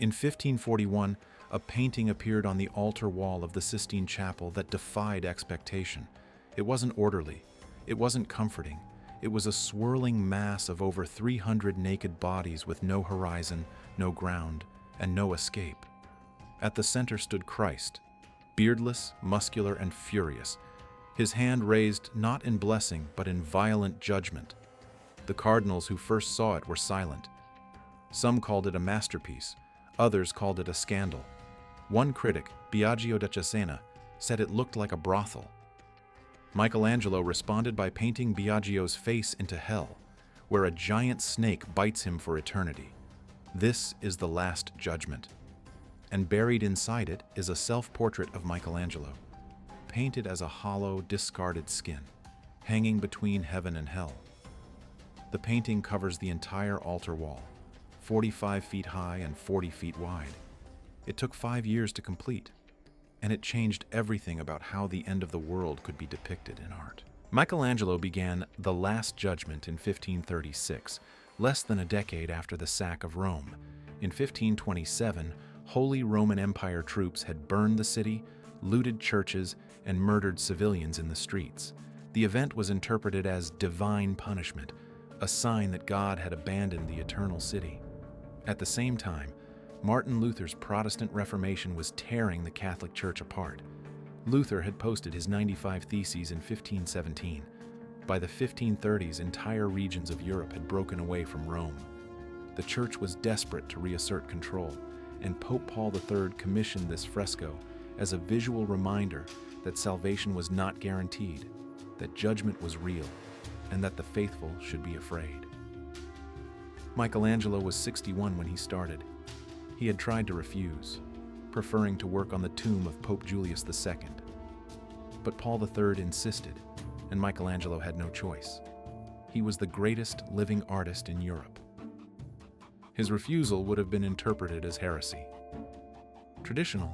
In 1541, a painting appeared on the altar wall of the Sistine Chapel that defied expectation. It wasn't orderly. It wasn't comforting. It was a swirling mass of over 300 naked bodies with no horizon, no ground, and no escape. At the center stood Christ, beardless, muscular, and furious, his hand raised not in blessing but in violent judgment. The cardinals who first saw it were silent. Some called it a masterpiece, others called it a scandal. One critic, Biagio da Cesena, said it looked like a brothel. Michelangelo responded by painting Biagio's face into hell, where a giant snake bites him for eternity. This is the Last Judgment. And buried inside it is a self-portrait of Michelangelo, painted as a hollow, discarded skin, hanging between heaven and hell. The painting covers the entire altar wall, 45 feet high and 40 feet wide. It took 5 years to complete, and it changed everything about how the end of the world could be depicted in art. Michelangelo began The Last Judgment in 1536, less than a decade after the sack of Rome. In 1527, Holy Roman Empire troops had burned the city, looted churches, and murdered civilians in the streets. The event was interpreted as divine punishment, a sign that God had abandoned the eternal city. At the same time, Martin Luther's Protestant Reformation was tearing the Catholic Church apart. Luther had posted his 95 Theses in 1517. By the 1530s, entire regions of Europe had broken away from Rome. The Church was desperate to reassert control, and Pope Paul III commissioned this fresco as a visual reminder that salvation was not guaranteed, that judgment was real, and that the faithful should be afraid. Michelangelo was 61 when he started. He had tried to refuse, preferring to work on the tomb of Pope Julius II. But Paul III insisted, and Michelangelo had no choice. He was the greatest living artist in Europe. His refusal would have been interpreted as heresy. Traditional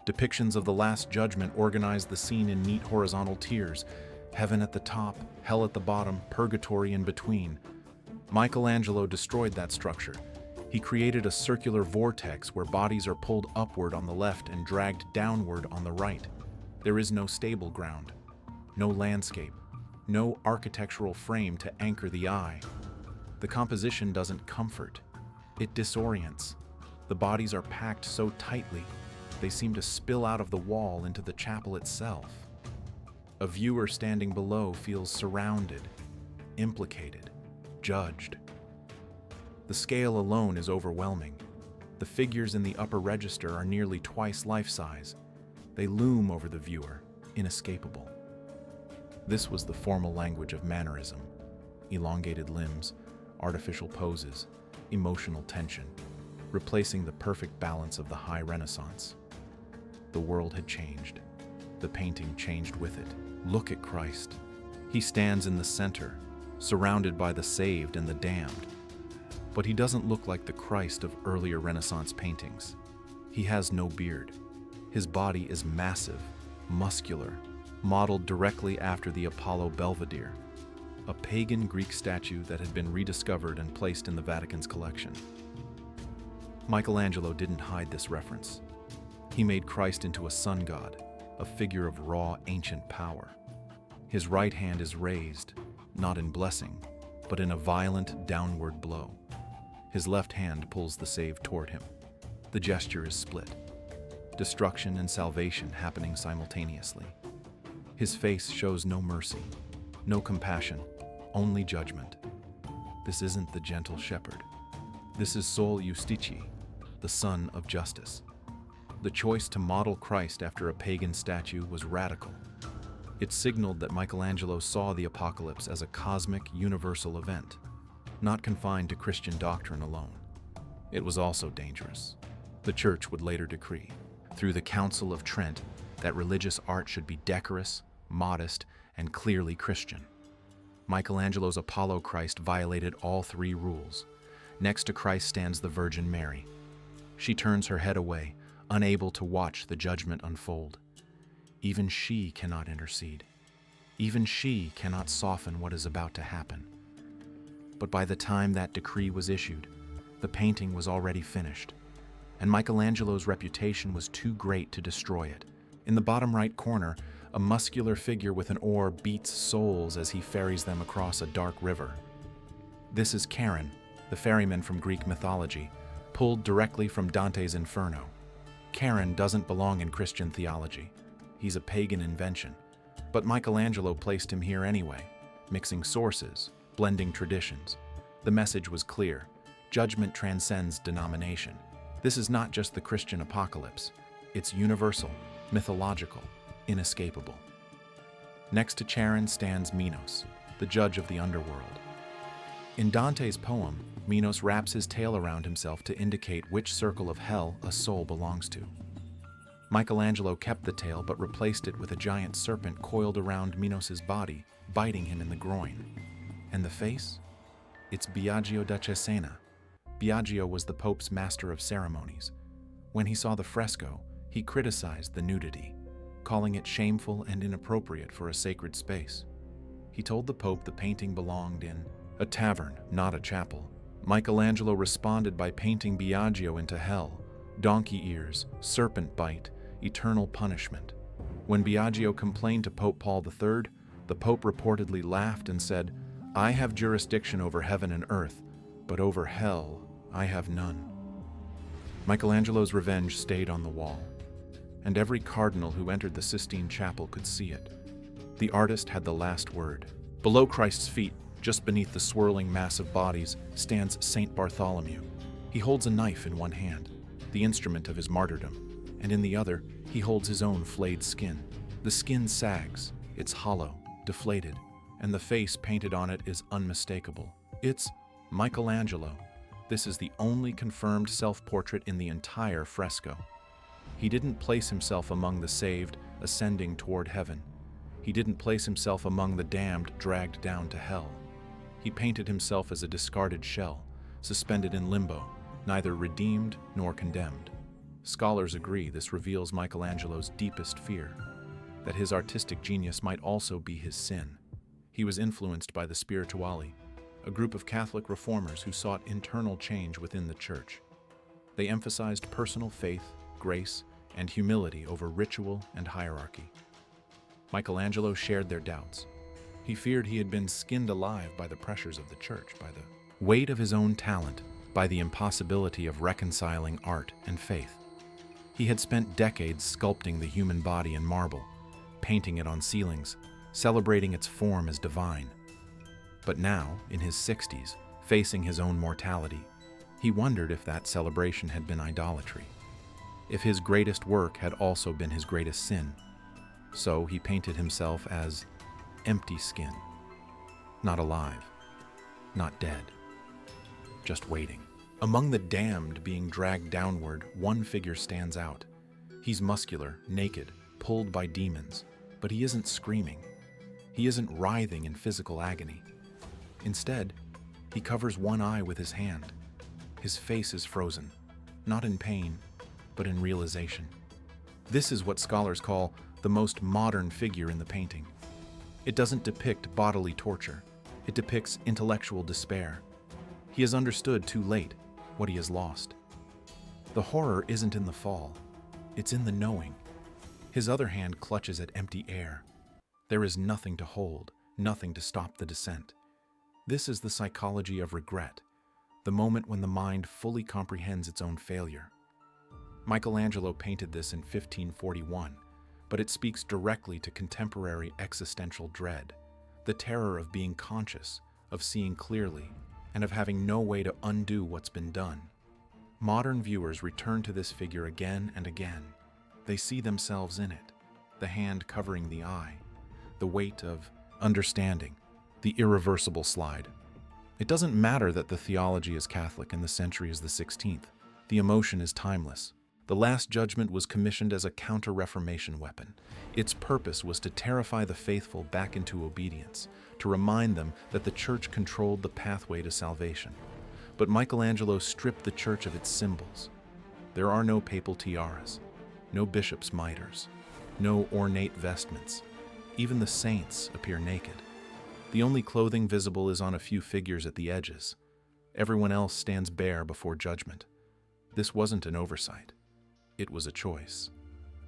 depictions of the Last Judgment organized the scene in neat horizontal tiers, heaven at the top, hell at the bottom, purgatory in between. Michelangelo destroyed that structure. He created a circular vortex where bodies are pulled upward on the left and dragged downward on the right. There is no stable ground, no landscape, no architectural frame to anchor the eye. The composition doesn't comfort, it disorients. The bodies are packed so tightly, they seem to spill out of the wall into the chapel itself. A viewer standing below feels surrounded, implicated, judged. The scale alone is overwhelming. The figures in the upper register are nearly twice life-size. They loom over the viewer, inescapable. This was the formal language of mannerism: elongated limbs, artificial poses, emotional tension, replacing the perfect balance of the High Renaissance. The world had changed. The painting changed with it. Look at Christ. He stands in the center, surrounded by the saved and the damned. But he doesn't look like the Christ of earlier Renaissance paintings. He has no beard. His body is massive, muscular, modeled directly after the Apollo Belvedere, a pagan Greek statue that had been rediscovered and placed in the Vatican's collection. Michelangelo didn't hide this reference. He made Christ into a sun god, a figure of raw, ancient power. His right hand is raised, not in blessing, but in a violent downward blow. His left hand pulls the saved toward him. The gesture is split. Destruction and salvation happening simultaneously. His face shows no mercy, no compassion, only judgment. This isn't the gentle shepherd. This is Sol Justitii, the son of justice. The choice to model Christ after a pagan statue was radical. It signaled that Michelangelo saw the apocalypse as a cosmic, universal event, not confined to Christian doctrine alone. It was also dangerous. The Church would later decree, through the Council of Trent, that religious art should be decorous, modest, and clearly Christian. Michelangelo's Apollo Christ violated all three rules. Next to Christ stands the Virgin Mary. She turns her head away, unable to watch the judgment unfold. Even she cannot intercede. Even she cannot soften what is about to happen. But by the time that decree was issued, the painting was already finished, and Michelangelo's reputation was too great to destroy it. In the bottom right corner, a muscular figure with an oar beats souls as he ferries them across a dark river. This is Charon, the ferryman from Greek mythology, pulled directly from Dante's Inferno. Charon doesn't belong in Christian theology. He's a pagan invention. But Michelangelo placed him here anyway, mixing sources, blending traditions. The message was clear. Judgment transcends denomination. This is not just the Christian apocalypse. It's universal, mythological, inescapable. Next to Charon stands Minos, the judge of the underworld. In Dante's poem, Minos wraps his tail around himself to indicate which circle of hell a soul belongs to. Michelangelo kept the tail but replaced it with a giant serpent coiled around Minos's body, biting him in the groin. And the face? It's Biagio da Cesena. Biagio was the Pope's master of ceremonies. When he saw the fresco, he criticized the nudity, calling it shameful and inappropriate for a sacred space. He told the Pope the painting belonged in a tavern, not a chapel. Michelangelo responded by painting Biagio into hell, donkey ears, serpent bite, eternal punishment. When Biagio complained to Pope Paul III, the Pope reportedly laughed and said, "I have jurisdiction over heaven and earth, but over hell I have none." Michelangelo's revenge stayed on the wall, and every cardinal who entered the Sistine Chapel could see it. The artist had the last word. Below Christ's feet, just beneath the swirling mass of bodies, stands Saint Bartholomew. He holds a knife in one hand, the instrument of his martyrdom, and in the other, he holds his own flayed skin. The skin sags, it's hollow, deflated, and the face painted on it is unmistakable. It's Michelangelo. This is the only confirmed self-portrait in the entire fresco. He didn't place himself among the saved, ascending toward heaven. He didn't place himself among the damned, dragged down to hell. He painted himself as a discarded shell, suspended in limbo, neither redeemed nor condemned. Scholars agree this reveals Michelangelo's deepest fear, that his artistic genius might also be his sin. He was influenced by the Spirituali, a group of Catholic reformers who sought internal change within the Church. They emphasized personal faith, grace, and humility over ritual and hierarchy. Michelangelo shared their doubts. He feared he had been skinned alive by the pressures of the Church, by the weight of his own talent, by the impossibility of reconciling art and faith. He had spent decades sculpting the human body in marble, painting it on ceilings, celebrating its form as divine. But now, in his 60s, facing his own mortality, he wondered if that celebration had been idolatry, if his greatest work had also been his greatest sin. So he painted himself as empty skin, not alive, not dead, just waiting. Among the damned being dragged downward, one figure stands out. He's muscular, naked, pulled by demons, but he isn't screaming. He isn't writhing in physical agony. Instead, he covers one eye with his hand. His face is frozen, not in pain, but in realization. This is what scholars call the most modern figure in the painting. It doesn't depict bodily torture. It depicts intellectual despair. He has understood too late what he has lost. The horror isn't in the fall. It's in the knowing. His other hand clutches at empty air. There is nothing to hold, nothing to stop the descent. This is the psychology of regret, the moment when the mind fully comprehends its own failure. Michelangelo painted this in 1541, but it speaks directly to contemporary existential dread, the terror of being conscious, of seeing clearly, and of having no way to undo what's been done. Modern viewers return to this figure again and again. They see themselves in it, the hand covering the eye, the weight of understanding, the irreversible slide. It doesn't matter that the theology is Catholic and the century is the 16th. The emotion is timeless. The Last Judgment was commissioned as a counter-Reformation weapon. Its purpose was to terrify the faithful back into obedience, to remind them that the Church controlled the pathway to salvation. But Michelangelo stripped the Church of its symbols. There are no papal tiaras, no bishops' mitres, no ornate vestments. Even the saints appear naked. The only clothing visible is on a few figures at the edges. Everyone else stands bare before judgment. This wasn't an oversight. It was a choice.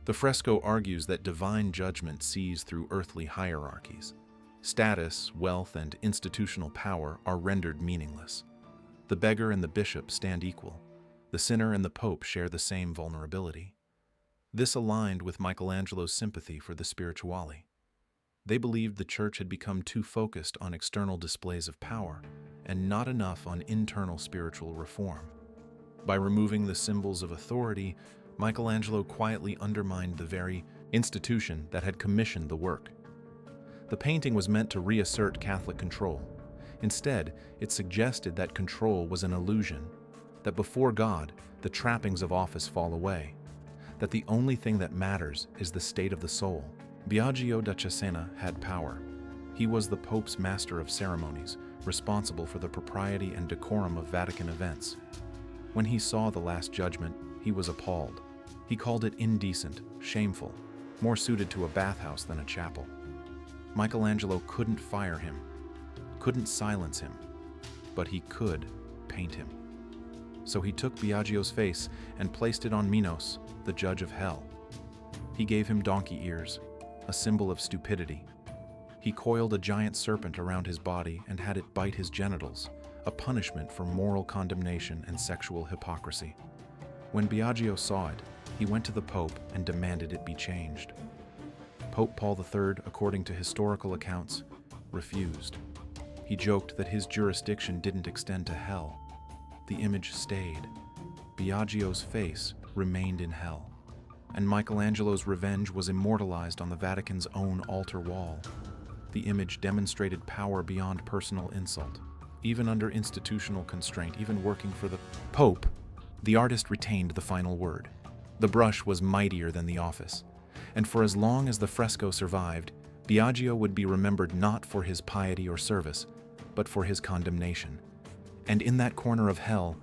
The fresco argues that divine judgment sees through earthly hierarchies. Status, wealth, and institutional power are rendered meaningless. The beggar and the bishop stand equal. The sinner and the pope share the same vulnerability. This aligned with Michelangelo's sympathy for the spirituale. They believed the church had become too focused on external displays of power and not enough on internal spiritual reform. By removing the symbols of authority, Michelangelo quietly undermined the very institution that had commissioned the work. The painting was meant to reassert Catholic control. Instead, it suggested that control was an illusion, that before God, the trappings of office fall away, that the only thing that matters is the state of the soul. Biagio da Cesena had power. He was the Pope's master of ceremonies, responsible for the propriety and decorum of Vatican events. When he saw The Last Judgment, he was appalled. He called it indecent, shameful, more suited to a bathhouse than a chapel. Michelangelo couldn't fire him, couldn't silence him, but he could paint him. So he took Biagio's face and placed it on Minos, the judge of hell. He gave him donkey ears, a symbol of stupidity. He coiled a giant serpent around his body and had it bite his genitals, a punishment for moral condemnation and sexual hypocrisy. When Biagio saw it, he went to the Pope and demanded it be changed. Pope Paul III, according to historical accounts, refused. He joked that his jurisdiction didn't extend to hell. The image stayed. Biagio's face remained in hell, and Michelangelo's revenge was immortalized on the Vatican's own altar wall. The image demonstrated power beyond personal insult. Even under institutional constraint, even working for the Pope, the artist retained the final word. The brush was mightier than the office, and for as long as the fresco survived, Biagio would be remembered not for his piety or service, but for his condemnation. And in that corner of hell,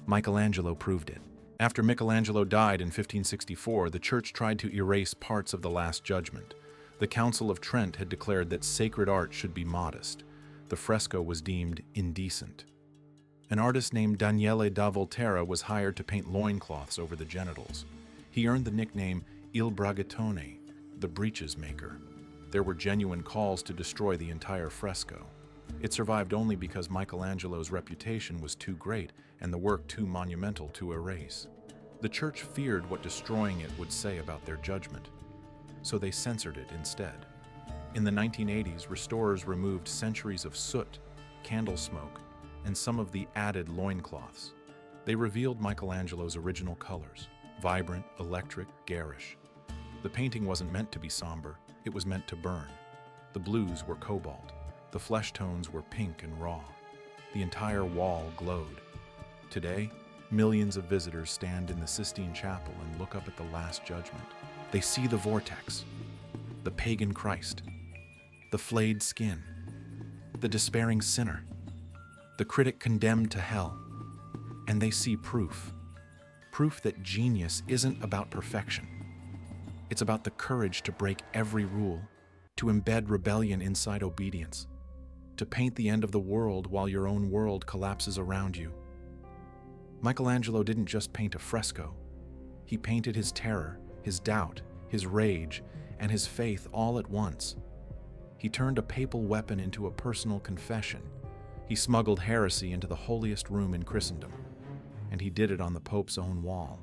Michelangelo proved it. After Michelangelo died in 1564, the church tried to erase parts of The Last Judgment. The Council of Trent had declared that sacred art should be modest. The fresco was deemed indecent. An artist named Daniele da Volterra was hired to paint loincloths over the genitals. He earned the nickname Il Bragatone, the breeches maker. There were genuine calls to destroy the entire fresco. It survived only because Michelangelo's reputation was too great and the work too monumental to erase. The church feared what destroying it would say about their judgment, so they censored it instead. In the 1980s, restorers removed centuries of soot, candle smoke, and some of the added loincloths. They revealed Michelangelo's original colors: vibrant, electric, garish. The painting wasn't meant to be somber, it was meant to burn. The blues were cobalt. The flesh tones were pink and raw. The entire wall glowed. Today, millions of visitors stand in the Sistine Chapel and look up at the Last Judgment. They see the vortex, the pagan Christ, the flayed skin, the despairing sinner, the critic condemned to hell, and they see proof that genius isn't about perfection. It's about the courage to break every rule, to embed rebellion inside obedience, to paint the end of the world while your own world collapses around you. Michelangelo didn't just paint a fresco. He painted his terror, his doubt, his rage, and his faith all at once. He turned a papal weapon into a personal confession. He smuggled heresy into the holiest room in Christendom, and he did it on the Pope's own wall.